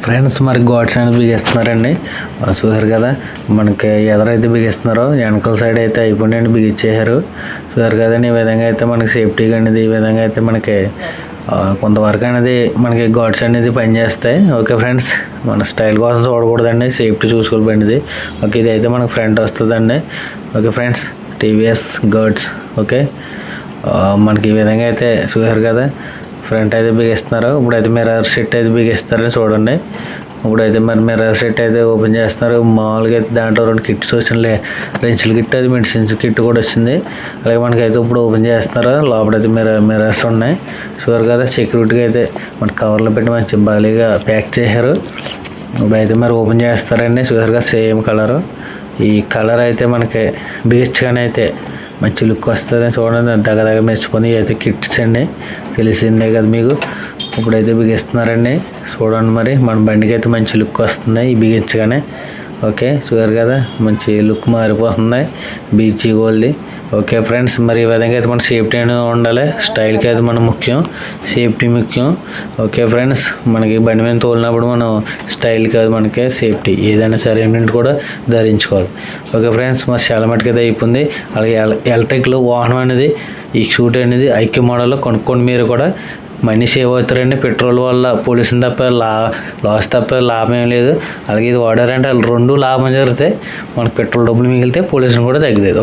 Friends మరి God's అనేది బిగిస్తున్నారండి. చూసారు కదా, మనకి ఎదరైతే బిగిస్తున్నారో వెనకాల సైడ్ అయితే అయిపోయిందండి, బిగిచ్చేసారు. చూసారు కదండి, ఈ విధంగా అయితే మనకి సేఫ్టీగా అనేది ఈ విధంగా అయితే మనకి కొంతవరకు అనేది మనకి గాడ్స్ అనేది పనిచేస్తాయి. ఓకే ఫ్రెండ్స్, మన స్టైల్ కోసం చూడకూడదండి, సేఫ్టీ చూసుకోవాలి బండిది. ఓకే, ఇది అయితే మనకి ఫ్రంట్ వస్తుందండి. ఓకే ఫ్రెండ్స్, టీవీఎస్ గాడ్స్. ఓకే, మనకి ఈ విధంగా అయితే చూసారు కదా, ఫ్రంట్ అయితే బిగిస్తున్నారు. ఇప్పుడైతే మిర్రర్ సెట్ అయితే బిగిస్తారని చూడండి. ఇప్పుడైతే మరి మిర్రర్ సెట్ అయితే ఓపెన్ చేస్తున్నారు. మామూలుగా అయితే దాంట్లో 2 కిట్స్ వచ్చినాయి, రెంచుల కిట్, అది మెడిసిన్స్ కిట్ కూడా వచ్చింది. అలాగే మనకైతే ఇప్పుడు ఓపెన్ చేస్తున్నారు. లోపలైతే మిర్రర్స్ ఉన్నాయి. చూసారు కదా, సెక్యూరిటీగా అయితే మన కవర్లో పెట్టి మంచి బాలీగా ప్యాక్ చేశారు. ఇప్పుడైతే మరి ఓపెన్ చేస్తారండి. చూసారు కదా, సేమ్ కలరు. ఈ కలర్ అయితే మనకి బీచ్గానే అయితే మంచి లుక్ వస్తుంది. చూడండి, దగ్గర మెచ్చుకొని అయితే కిట్స్ అండి, తెలిసిందే కదా మీకు. ఇప్పుడైతే బిగిస్తున్నారండి. చూడండి, మరి మన బండికి అయితే మంచి లుక్ వస్తుంది ఈ బిగించగానే. ఓకే, చూసారు కదా, మంచి లుక్ మారిపోతుంది బీచ్ గోల్ది. ఓకే ఫ్రెండ్స్, మరి ఈ విధంగా అయితే మన సేఫ్టీ అనేది ఉండాలి. స్టైల్కి అయితే మనం ముఖ్యం, సేఫ్టీ ముఖ్యం. ఓకే ఫ్రెండ్స్, మనకి బండి మీద తోలినప్పుడు మనం స్టైల్ కాదు, మనకి సేఫ్టీ ఏదైనా సరే హెల్మెట్ కూడా ధరించుకోవాలి. ఓకే ఫ్రెండ్స్, మరి చాలా మటుకు అయితే అయిపోయింది. అలాగే ఎలక్ట్రిక్లో వాహనం అనేది ఈ స్కూటీ అనేది ఐక్య మోడల్లో కొనుక్కోండి. మీరు కూడా మనీ సేవ్ అవుతారండి. పెట్రోల్ వల్ల పొల్యూషన్ తప్ప లాస్ తప్ప లాభం ఏం లేదు. అలాగే ఇది వాడారంటే వాళ్ళు 2 లాభం జరిగితే మనకు పెట్రోల్ డబ్బులు మిగిలితే పొల్యూషన్ కూడా తగ్గుతుంది.